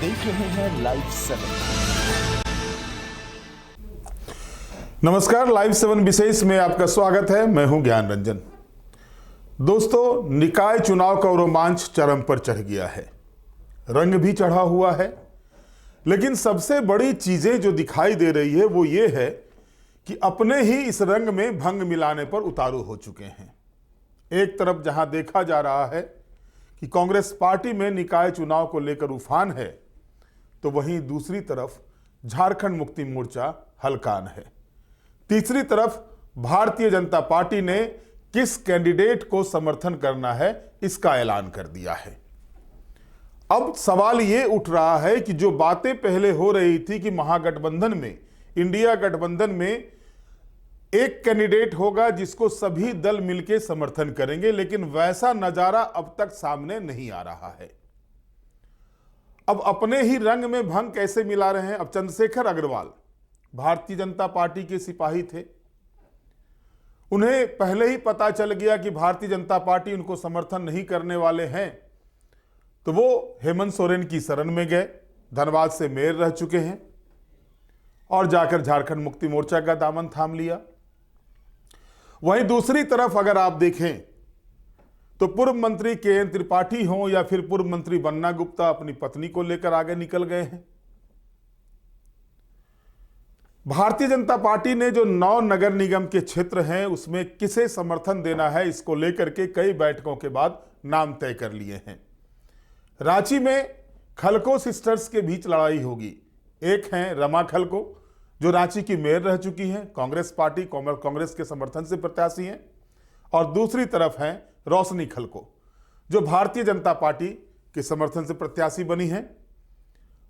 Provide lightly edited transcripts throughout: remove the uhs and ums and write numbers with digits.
देख रहे हैं लाइव 7। नमस्कार, लाइव 7 विशेष में आपका स्वागत है। मैं हूं ज्ञान रंजन। दोस्तों, निकाय चुनाव का रोमांच चरम पर चढ़ गया है, रंग भी चढ़ा हुआ है। लेकिन सबसे बड़ी चीजें जो दिखाई दे रही है वो ये है कि अपने ही इस रंग में भंग मिलाने पर उतारू हो चुके हैं। एक तरफ जहां देखा जा रहा है कि कांग्रेस पार्टी में निकाय चुनाव को लेकर उफान है, तो वहीं दूसरी तरफ झारखंड मुक्ति मोर्चा हलकान है। तीसरी तरफ भारतीय जनता पार्टी ने किस कैंडिडेट को समर्थन करना है इसका ऐलान कर दिया है। अब सवाल यह उठ रहा है कि जो बातें पहले हो रही थी कि महागठबंधन में, इंडिया गठबंधन में एक कैंडिडेट होगा जिसको सभी दल मिलकर समर्थन करेंगे, लेकिन वैसा नजारा अब तक सामने नहीं आ रहा है। अब अपने ही रंग में भंग कैसे मिला रहे हैं। अब चंद्रशेखर अग्रवाल भारतीय जनता पार्टी के सिपाही थे, उन्हें पहले ही पता चल गया कि भारतीय जनता पार्टी उनको समर्थन नहीं करने वाले हैं, तो वो हेमंत सोरेन की शरण में गए। धनबाद से मेयर रह चुके हैं और जाकर झारखंड मुक्ति मोर्चा का दामन थाम लिया। वहीं दूसरी तरफ अगर आप देखें तो पूर्व मंत्री के त्रिपाठी हों या फिर पूर्व मंत्री बन्ना गुप्ता अपनी पत्नी को लेकर आगे निकल गए हैं। भारतीय जनता पार्टी ने जो 9 नगर निगम के क्षेत्र हैं उसमें किसे समर्थन देना है, इसको लेकर के कई बैठकों के बाद नाम तय कर लिए हैं। रांची में खलको सिस्टर्स के बीच लड़ाई होगी। एक हैं रमा खलको जो रांची की मेयर रह चुकी हैं, कांग्रेस पार्टी कांग्रेस के समर्थन से प्रत्याशी हैं, और दूसरी तरफ हैं रोशनी खलको जो भारतीय जनता पार्टी के समर्थन से प्रत्याशी बनी हैं।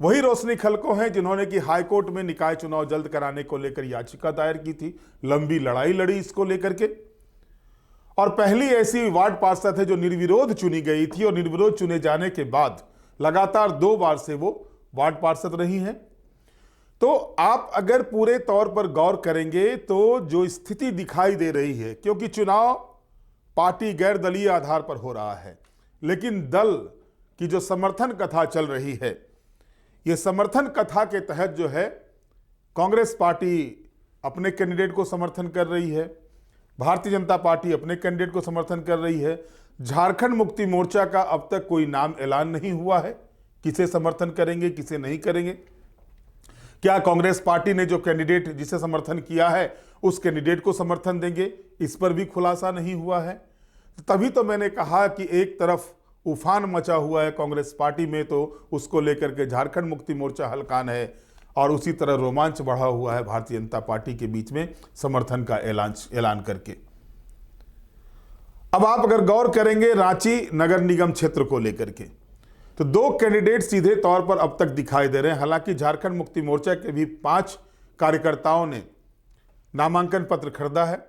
वही रोशनी खलको हैं जिन्होंने कि हाईकोर्ट में निकाय चुनाव जल्द कराने को लेकर याचिका दायर की थी, लंबी लड़ाई लड़ी इसको लेकर के, और पहली ऐसी वार्ड पार्षद है जो निर्विरोध चुनी गई थी, और निर्विरोध चुने जाने के बाद लगातार 2 बार से वो वार्ड पार्षद रही हैं। तो आप अगर पूरे तौर पर गौर करेंगे तो जो स्थिति दिखाई दे रही है, क्योंकि चुनाव पार्टी गैर दलीय आधार पर हो रहा है, लेकिन दल की जो समर्थन कथा चल रही है, ये समर्थन कथा के तहत जो है कांग्रेस पार्टी अपने कैंडिडेट को समर्थन कर रही है, भारतीय जनता पार्टी अपने कैंडिडेट को समर्थन कर रही है। झारखंड मुक्ति मोर्चा का अब तक कोई नाम ऐलान नहीं हुआ है, किसे समर्थन करेंगे किसे नहीं करेंगे। क्या कांग्रेस पार्टी ने जो कैंडिडेट जिसे समर्थन किया है उस कैंडिडेट को समर्थन देंगे, इस पर भी खुलासा नहीं हुआ है। तभी तो मैंने कहा कि एक तरफ उफान मचा हुआ है कांग्रेस पार्टी में, तो उसको लेकर के झारखंड मुक्ति मोर्चा हलकान है, और उसी तरह रोमांच बढ़ा हुआ है भारतीय जनता पार्टी के बीच में समर्थन का ऐलान करके। अब आप अगर गौर करेंगे रांची नगर निगम क्षेत्र को लेकर के, तो 2 कैंडिडेट सीधे तौर पर अब तक दिखाई दे रहे हैं। हालांकि झारखंड मुक्ति मोर्चा के भी 5 कार्यकर्ताओं ने नामांकन पत्र खरीदा है,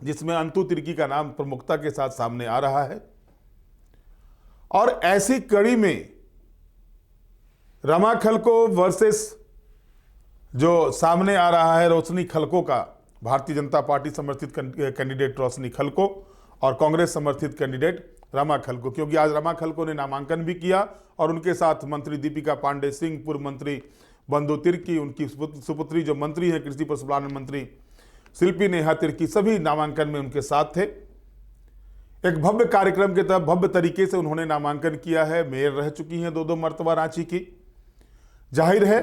जिसमें अंतु तिर्की का नाम प्रमुखता के साथ सामने आ रहा है। और ऐसी कड़ी में रमा खलको वर्सेस जो सामने आ रहा है रोशनी खलको का, भारतीय जनता पार्टी समर्थित कैंडिडेट रोशनी खलको और कांग्रेस समर्थित कैंडिडेट रमा खलको, क्योंकि आज रमा खलको ने नामांकन भी किया और उनके साथ मंत्री दीपिका पांडे सिंह, पूर्व मंत्री बंधु तिर्की, उनकी सुपुत्री जो मंत्री है कृषि पशुपालन मंत्री शिल्पी नेहा तिर्की, सभी नामांकन में उनके साथ थे। एक भव्य कार्यक्रम के तहत भव्य तरीके से उन्होंने नामांकन किया है। मेयर रह चुकी हैं 2 मर्तबा रांची की। जाहिर है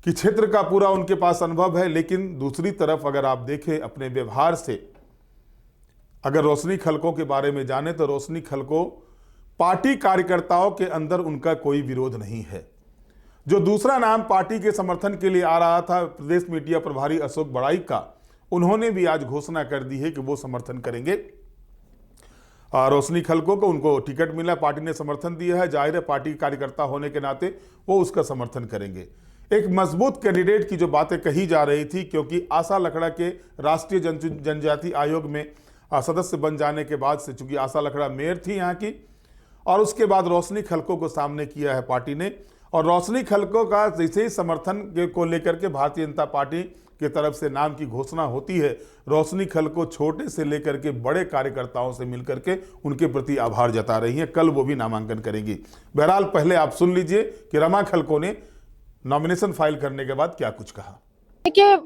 कि क्षेत्र का पूरा उनके पास अनुभव है, लेकिन दूसरी तरफ अगर आप देखें अपने व्यवहार से, अगर रोशनी खलको के बारे में जाने तो रोशनी खलको पार्टी कार्यकर्ताओं के अंदर उनका कोई विरोध नहीं है। जो दूसरा नाम पार्टी के समर्थन के लिए आ रहा था प्रदेश मीडिया प्रभारी अशोक बड़ाई का, उन्होंने भी आज घोषणा कर दी है कि वो समर्थन करेंगे रोशनी खलको को। उनको टिकट मिला, पार्टी ने समर्थन दिया है, जाहिर है पार्टी कार्यकर्ता होने के नाते वो उसका समर्थन करेंगे। एक मजबूत कैंडिडेट की जो बातें कही जा रही थी, क्योंकि आशा लकड़ा के राष्ट्रीय जनजाति आयोग में सदस्य बन जाने के बाद से, चूंकि आशा लकड़ा मेयर थी यहाँ की, और उसके बाद रोशनी खलको को सामने किया है पार्टी ने, और रोशनी खलको का जैसे ही समर्थन को लेकर के भारतीय जनता पार्टी की तरफ से नाम की घोषणा होती है, रोशनी खलको छोटे से लेकर के बड़े कार्यकर्ताओं से मिलकर के उनके प्रति आभार जता रही हैं। कल वो भी नामांकन करेंगी। बहरहाल पहले आप सुन लीजिए कि रमा खलको ने नॉमिनेशन फाइल करने के बाद क्या कुछ कहा। देखिए,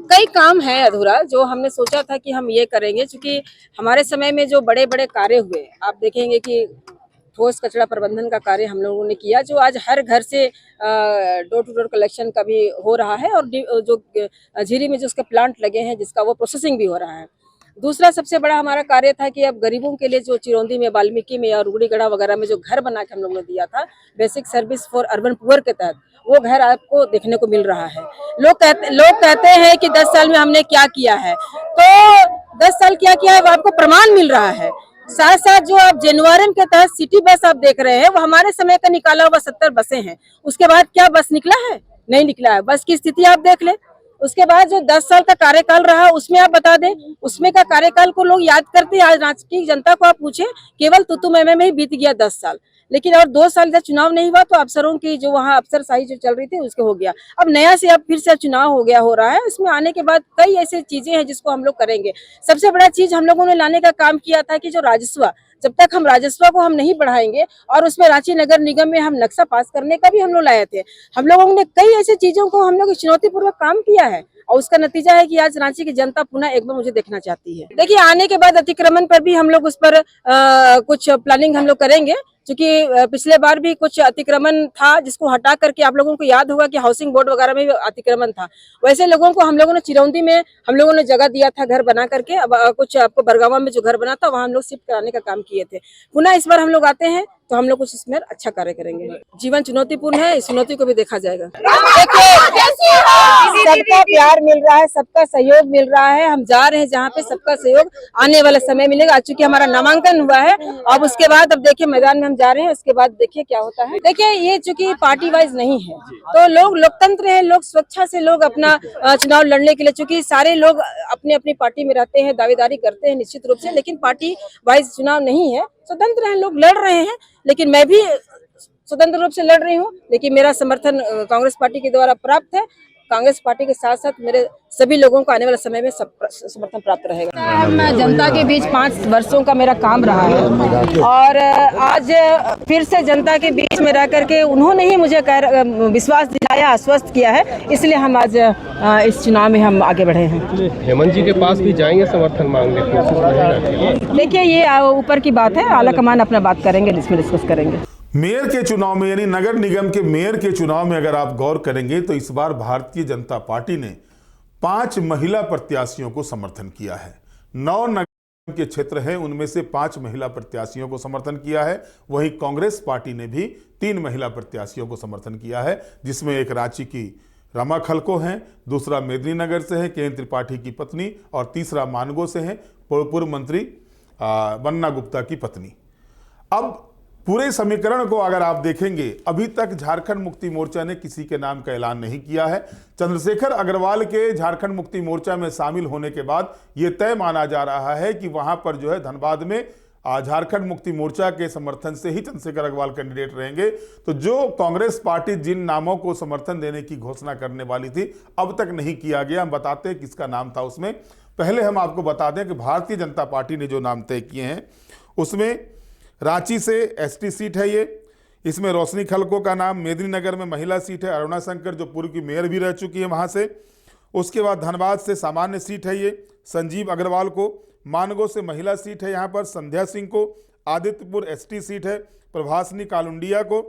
कई काम है अधूरा जो हमने सोचा था कि हम ये करेंगे, क्योंकि हमारे समय में जो बड़े बड़े कार्य हुए, आप देखेंगे कि ठोस कचरा प्रबंधन का कार्य हम लोगों ने किया, जो आज हर घर से डोर टू डोर कलेक्शन का भी हो रहा है, और जो झीरी में जो उसके प्लांट लगे हैं जिसका वो प्रोसेसिंग भी हो रहा है। दूसरा सबसे बड़ा हमारा कार्य था कि अब गरीबों के लिए जो चिरौंदी में, वाल्मीकि में और रुड़ीगढ़ा वगैरह में जो घर बना के हम लोगों ने दिया था basic service for urban poor के तहत, वो घर आपको देखने को मिल रहा है। लोग कहते हैं कि 10 साल में हमने क्या किया है, तो 10 साल क्या किया है वो आपको प्रमाण मिल रहा है। साथ साथ जो आप जनवरम के तहत सिटी बस आप देख रहे हैं, वो हमारे समय का निकाला हुआ 70 बसें हैं। उसके बाद क्या बस निकला है? नहीं निकला है। बस की स्थिति आप देख ले। उसके बाद जो 10 साल का कार्यकाल रहा उसमें आप बता दें, उसमें का कार्यकाल को लोग याद करते हैं। आज राज्य की जनता को आप पूछे, केवल तुतु में ही बीत गया 10 साल, लेकिन और 2 साल जब चुनाव नहीं हुआ तो अफसरों की जो वहाँ अफसरशाही जो चल रही थी उसके हो गया। अब नया से अब फिर से चुनाव हो रहा है। इसमें आने के बाद कई ऐसी चीजें हैं जिसको हम लोग करेंगे। सबसे बड़ा चीज हम लोगों ने लाने का काम किया था कि जो राजस्व, जब तक हम राजस्व को हम नहीं बढ़ाएंगे, और उसमें रांची नगर निगम में हम नक्शा पास करने का भी हम लोग लाए थे। हम लोगों ने कई ऐसी चीजों को हम लोग चुनौतीपूर्वक काम किया है, और उसका नतीजा है कि आज रांची की जनता पुनः एक बार मुझे देखना चाहती है। देखिए, आने के बाद अतिक्रमण पर भी हम लोग उस पर कुछ प्लानिंग हम लोग करेंगे, क्योंकि पिछले बार भी कुछ अतिक्रमण था जिसको हटा करके, आप लोगों को याद होगा कि हाउसिंग बोर्ड वगैरह में भी अतिक्रमण था। वैसे लोगों को हम लोगों ने चिरौंदी में हम लोगों ने जगह दिया था घर बना करके। अब कुछ आपको बरगावा में जो घर बना था वहाँ हम लोग शिफ्ट कराने का काम किए थे। पुनः इस बार हम लोग आते हैं तो हम लोग कुछ इसमें अच्छा कार्य करेंगे। जीवन चुनौतीपूर्ण है, इस चुनौती को भी देखा जाएगा। सबका प्यार मिल रहा है, सबका सहयोग मिल रहा है। हम जा रहे हैं जहाँ पे सबका सहयोग आने वाला समय मिलेगा। आज चूंकि हमारा नामांकन हुआ है, अब उसके बाद अब देखिए मैदान में हम जा रहे हैं, उसके बाद देखिए क्या होता है। देखिए, ये चूंकि पार्टी वाइज नहीं है तो लोग लोकतंत्र है, लोग स्वेच्छा से लोग अपना चुनाव लड़ने के लिए, चूंकि सारे लोग अपनी अपनी पार्टी में रहते हैं, दावेदारी करते हैं निश्चित रूप से, लेकिन पार्टी वाइज चुनाव नहीं है, स्वतंत्र हैं, लोग लड़ रहे हैं। लेकिन मैं भी स्वतंत्र रूप से लड़ रही हूँ, लेकिन मेरा समर्थन कांग्रेस पार्टी के द्वारा प्राप्त है। कांग्रेस पार्टी के साथ साथ मेरे सभी लोगों को आने वाले समय में समर्थन प्राप्त रहेगा। हम जनता के बीच 5 वर्षों का मेरा काम रहा है, और आज फिर से जनता के बीच में रह करके उन्होंने ही मुझे विश्वास दिलाया, आश्वस्त किया है, इसलिए हम आज इस चुनाव में हम आगे बढ़े हैं। हेमंत जी के पास भी जाएंगे समर्थन मांगने? देखिए, ये ऊपर की बात है, आला कमान अपना बात करेंगे, इसमें डिस्कस करेंगे। मेयर के चुनाव में, यानी नगर निगम के मेयर के चुनाव में अगर आप गौर करेंगे तो इस बार भारतीय जनता पार्टी ने 5 महिला प्रत्याशियों को समर्थन किया है। 9 नगर के क्षेत्र हैं, उनमें से 5 महिला प्रत्याशियों को समर्थन किया है। वहीं कांग्रेस पार्टी ने भी 3 महिला प्रत्याशियों को समर्थन किया है, जिसमें एक रांची की रमा खलको हैं, दूसरा मेदिनीनगर से है केएन त्रिपाठी की पत्नी, और तीसरा मानगो से है पूर्व मंत्री बन्ना गुप्ता की पत्नी। अब पूरे समीकरण को अगर आप देखेंगे, अभी तक झारखंड मुक्ति मोर्चा ने किसी के नाम का ऐलान नहीं किया है। चंद्रशेखर अग्रवाल के झारखंड मुक्ति मोर्चा में शामिल होने के बाद यह तय माना जा रहा है कि वहां पर जो है धनबाद में झारखंड मुक्ति मोर्चा के समर्थन से ही चंद्रशेखर अग्रवाल कैंडिडेट रहेंगे। तो जो कांग्रेस पार्टी जिन नामों को समर्थन देने की घोषणा करने वाली थी, अब तक नहीं किया गया। हम बताते हैं किसका नाम था उसमें। पहले हम आपको बता दें कि भारतीय जनता पार्टी ने जो नाम तय किए हैं उसमें रांची से एसटी सीट है ये, इसमें रोशनी खलको का नाम, मेदिनीनगर में महिला सीट है अरुणा शंकर जो पूर्व की मेयर भी रह चुकी है वहाँ से। उसके बाद धनबाद से सामान्य सीट है ये संजीव अग्रवाल को, मानगो से महिला सीट है यहाँ पर संध्या सिंह को, आदित्यपुर एसटी सीट है प्रभासनी कालुंडिया को,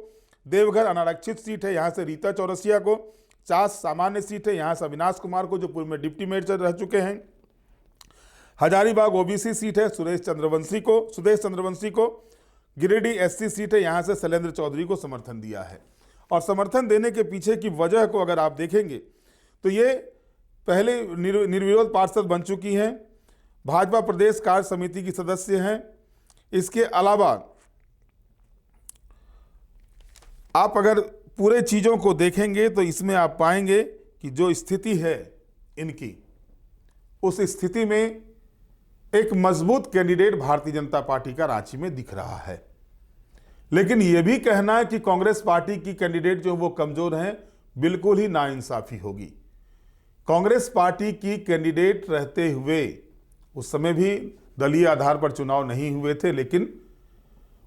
देवघर अनारक्षित सीट है यहाँ से रीता चौरसिया को, चास सामान्य सीट है यहाँ से अविनाश कुमार को जो पूर्व में डिप्टी मेयर रह चुके हैं, हजारीबाग ओबीसी सीट है सुदेश चंद्रवंशी को, गिरिडीह एससी सीट है यहाँ से शैलेंद्र चौधरी को समर्थन दिया है। और समर्थन देने के पीछे की वजह को अगर आप देखेंगे तो ये पहले निर्विरोध पार्षद बन चुकी हैं, भाजपा प्रदेश कार्य समिति की सदस्य हैं। इसके अलावा आप अगर पूरे चीज़ों को देखेंगे तो इसमें आप पाएंगे कि जो स्थिति है इनकी, उस स्थिति में एक मजबूत कैंडिडेट भारतीय जनता पार्टी का रांची में दिख रहा है। लेकिन यह भी कहना है कि कांग्रेस पार्टी की कैंडिडेट जो वो कमजोर हैं, बिल्कुल ही नाइंसाफी होगी। कांग्रेस पार्टी की कैंडिडेट रहते हुए, उस समय भी दलीय आधार पर चुनाव नहीं हुए थे, लेकिन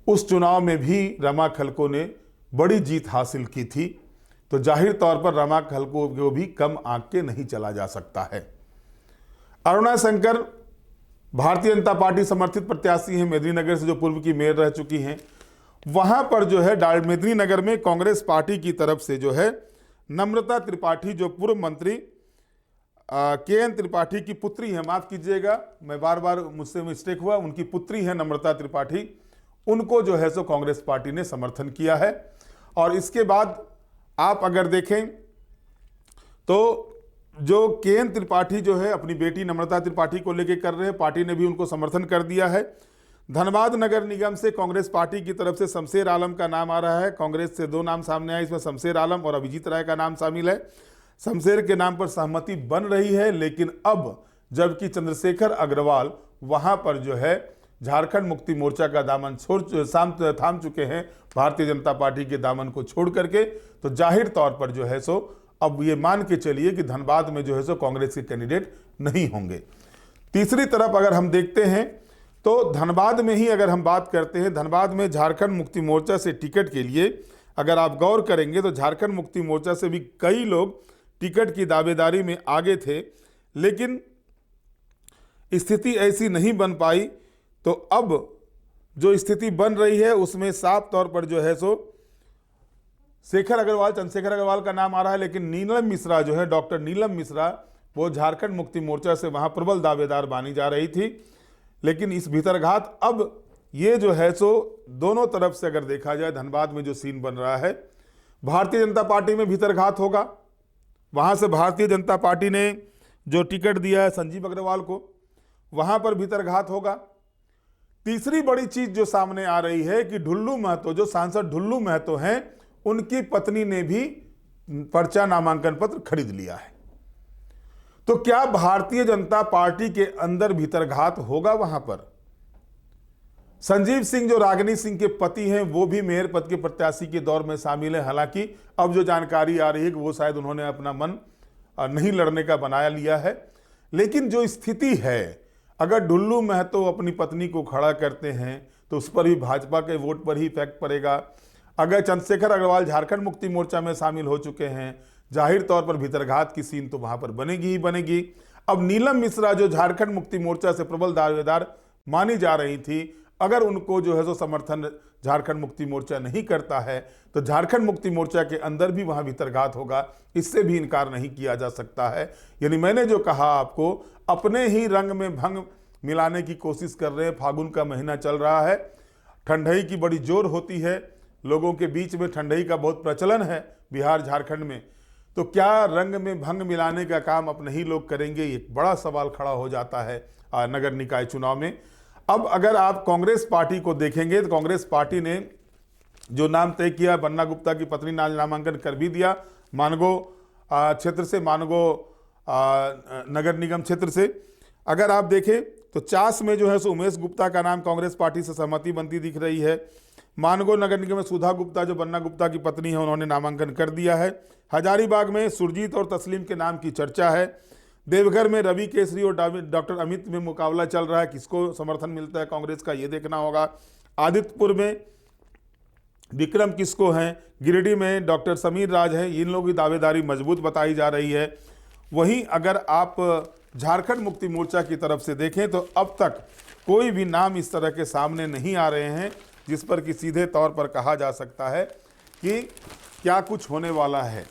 उस चुनाव में भी रमा खलको ने बड़ी जीत हासिल की थी। तो जाहिर तौर पर रमा खलको को भी कम आंक के नहीं चला जा सकता है। अरुणा शंकर भारतीय जनता पार्टी समर्थित प्रत्याशी हैं, मेदिनीनगर से, जो पूर्व की मेयर रह चुकी हैं। वहां पर जो है मेदिनीनगर में कांग्रेस पार्टी की तरफ से जो है नम्रता त्रिपाठी, जो पूर्व मंत्री KN त्रिपाठी की पुत्री है, माफ कीजिएगा मैं बार बार मुझसे मिस्टेक हुआ, उनकी पुत्री है नम्रता त्रिपाठी, उनको जो है सो कांग्रेस पार्टी ने समर्थन किया है। और इसके बाद आप अगर देखें तो जो KN त्रिपाठी जो है अपनी बेटी नम्रता त्रिपाठी को लेकर कर रहे हैं, पार्टी ने भी उनको समर्थन कर दिया है। धनबाद नगर निगम से कांग्रेस पार्टी की तरफ से शमशेर आलम का नाम आ रहा है। कांग्रेस से 2 नाम सामने आए, इसमें शमशेर आलम और अभिजीत राय का नाम शामिल है। शमशेर के नाम पर सहमति बन रही है, लेकिन अब जबकि चंद्रशेखर अग्रवाल वहां पर जो है झारखंड मुक्ति मोर्चा का दामन थाम चुके हैं, भारतीय जनता पार्टी के दामन को छोड़ करके, तो जाहिर तौर पर जो है सो अब ये मान के चलिए कि धनबाद में जो है सो कांग्रेस के कैंडिडेट नहीं होंगे। तीसरी तरफ अगर हम देखते हैं तो धनबाद में ही अगर हम बात करते हैं, धनबाद में झारखंड मुक्ति मोर्चा से टिकट के लिए अगर आप गौर करेंगे तो झारखंड मुक्ति मोर्चा से भी कई लोग टिकट की दावेदारी में आगे थे, लेकिन स्थिति ऐसी नहीं बन पाई। तो अब जो स्थिति बन रही है उसमें साफ तौर पर जो है सो चंद्रशेखर अग्रवाल का नाम आ रहा है, लेकिन नीलम मिश्रा जो है, डॉक्टर नीलम मिश्रा, वो झारखंड मुक्ति मोर्चा से वहां प्रबल दावेदार मानी जा रही थी। लेकिन इस भीतरघात अब ये जो है सो दोनों तरफ से अगर देखा जाए, धनबाद में जो सीन बन रहा है, भारतीय जनता पार्टी में भीतरघात होगा। वहां से भारतीय जनता पार्टी ने जो टिकट दिया है संजीव अग्रवाल को, वहां पर भीतरघात होगा। तीसरी बड़ी चीज जो सामने आ रही है कि ढुल्लू महतो, जो सांसद ढुल्लू महतो हैं, उनकी पत्नी ने भी पर्चा नामांकन पत्र खरीद लिया है। तो क्या भारतीय जनता पार्टी के अंदर भीतरघात होगा वहां पर? संजीव सिंह जो रागिनी सिंह के पति हैं, वो भी मेयर पद के प्रत्याशी के दौर में शामिल है। हालांकि अब जो जानकारी आ रही है कि वो शायद उन्होंने अपना मन नहीं लड़ने का बनाया लिया है। लेकिन जो स्थिति है, अगर ढुल्लू महतो अपनी पत्नी को खड़ा करते हैं तो उस पर भी भाजपा के वोट पर ही इफेक्ट पड़ेगा। अगर चंद्रशेखर अग्रवाल झारखंड मुक्ति मोर्चा में शामिल हो चुके हैं, जाहिर तौर पर भीतरघात की सीन तो वहां पर बनेगी ही बनेगी। अब नीलम मिश्रा जो झारखंड मुक्ति मोर्चा से प्रबल दावेदार मानी जा रही थी, अगर उनको जो है सो समर्थन झारखंड मुक्ति मोर्चा नहीं करता है तो झारखंड मुक्ति मोर्चा के अंदर भी वहां भीतरघात होगा, इससे भी इनकार नहीं किया जा सकता है। यानी मैंने जो कहा आपको, अपने ही रंग में भंग मिलाने की कोशिश कर रहे हैं। फागुन का महीना चल रहा है, ठंडई की बड़ी जोर होती है, लोगों के बीच में ठंडई का बहुत प्रचलन है बिहार झारखंड में। तो क्या रंग में भंग मिलाने का काम अपने ही लोग करेंगे? एक बड़ा सवाल खड़ा हो जाता है नगर निकाय चुनाव में। अब अगर आप कांग्रेस पार्टी को देखेंगे तो कांग्रेस पार्टी ने जो नाम तय किया, बन्ना गुप्ता की पत्नी ने नामांकन कर भी दिया मानगो क्षेत्र से, मानगो नगर निगम क्षेत्र से। अगर आप देखें तो चास में जो है सो उमेश गुप्ता का नाम कांग्रेस पार्टी से सहमति बनती दिख रही है। मानगो नगर निगम में सुधा गुप्ता जो बन्ना गुप्ता की पत्नी है, उन्होंने नामांकन कर दिया है। हजारीबाग में सुरजीत और तस्लीम के नाम की चर्चा है। देवघर में रवि केसरी और डॉक्टर अमित में मुकाबला चल रहा है, किसको समर्थन मिलता है कांग्रेस का, ये देखना होगा। आदित्यपुर में विक्रम किसको हैं, गिरिडीह में डॉक्टर समीर राज हैं, इन लोगों की दावेदारी मजबूत बताई जा रही है। वहीं अगर आप झारखंड मुक्ति मोर्चा की तरफ से देखें तो अब तक कोई भी नाम इस तरह के सामने नहीं आ रहे हैं जिस पर कि सीधे तौर पर कहा जा सकता है कि क्या कुछ होने वाला है।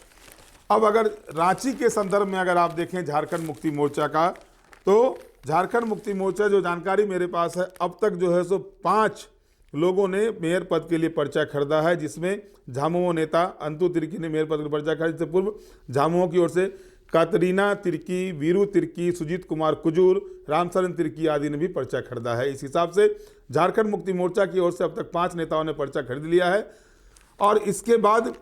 अब अगर रांची के संदर्भ में अगर आप देखें झारखंड मुक्ति मोर्चा का, तो झारखंड मुक्ति मोर्चा जो जानकारी मेरे पास है, अब तक जो है सो 5 लोगों ने मेयर पद के लिए पर्चा खरीदा है, जिसमें झामुमो नेता अंतु तिर्की ने मेयर पद के लिए पर्चा खरीदा। इससे पूर्व झामुमो की ओर से कातरीना तिर्की, वीरू तिर्की, सुजीत कुमार कुजूर, रामशरण तिर्की आदि ने भी पर्चा खरीदा है। इस हिसाब से झारखंड मुक्ति मोर्चा की ओर से अब तक 5 नेताओं ने पर्चा खरीद लिया है। और इसके बाद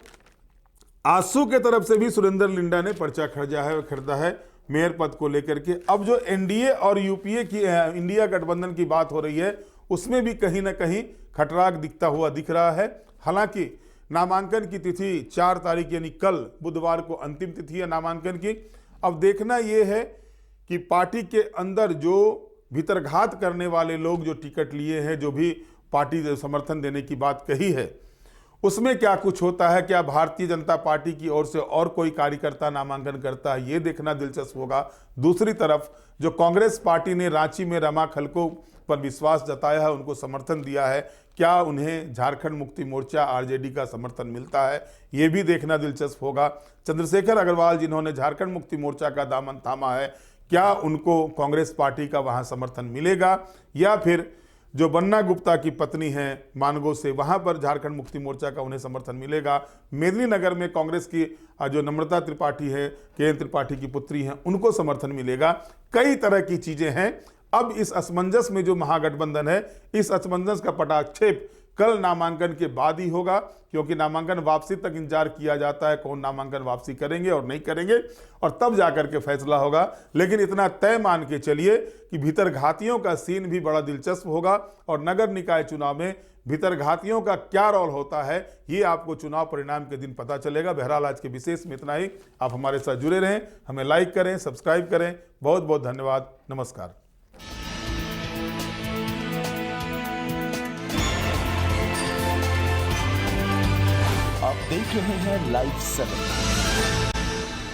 आसू के तरफ से भी सुरेंद्र लिंडा ने पर्चा खरीदा है मेयर पद को लेकर के। अब जो एनडीए और यूपीए की इंडिया गठबंधन की बात हो रही है, उसमें भी कहीं ना कहीं खटराक दिखता हुआ दिख रहा है। हालांकि नामांकन की तिथि 4 तारीख यानी कल बुधवार को अंतिम तिथि है नामांकन की। अब देखना यह है कि पार्टी के अंदर जो भीतरघात करने वाले लोग जो टिकट लिए हैं, जो भी पार्टी जो समर्थन देने की बात कही है, उसमें क्या कुछ होता है। क्या भारतीय जनता पार्टी की ओर से और कोई कार्यकर्ता नामांकन करता है, ये देखना दिलचस्प होगा। दूसरी तरफ जो कांग्रेस पार्टी ने रांची में रमा खलको पर विश्वास जताया है, उनको समर्थन दिया है, क्या उन्हें झारखंड मुक्ति मोर्चा आरजेडी का समर्थन मिलता है, ये भी देखना दिलचस्प होगा। चंद्रशेखर अग्रवाल जिन्होंने झारखंड मुक्ति मोर्चा का दामन थामा है, क्या उनको कांग्रेस पार्टी का वहां समर्थन मिलेगा, या फिर जो बन्ना गुप्ता की पत्नी हैं मानगो से, वहां पर झारखंड मुक्ति मोर्चा का उन्हें समर्थन मिलेगा। मेदिनीनगर में कांग्रेस की जो नम्रता त्रिपाठी है, के त्रिपाठी की पुत्री हैं, उनको समर्थन मिलेगा। कई तरह की चीजें हैं। अब इस असमंजस में जो महागठबंधन है, इस असमंजस का पटाक्षेप कल नामांकन के बाद ही होगा, क्योंकि नामांकन वापसी तक इंतजार किया जाता है, कौन नामांकन वापसी करेंगे और नहीं करेंगे, और तब जाकर के फैसला होगा। लेकिन इतना तय मान के चलिए कि भीतरघातियों का सीन भी बड़ा दिलचस्प होगा, और नगर निकाय चुनाव में भीतरघातियों का क्या रोल होता है, ये आपको चुनाव परिणाम के दिन पता चलेगा। बहरहाल आज के विशेष में इतना ही। आप हमारे साथ जुड़े रहें, हमें लाइक करें, सब्सक्राइब करें। बहुत बहुत धन्यवाद। नमस्कार। आप देख रहे हैं लाइव 7।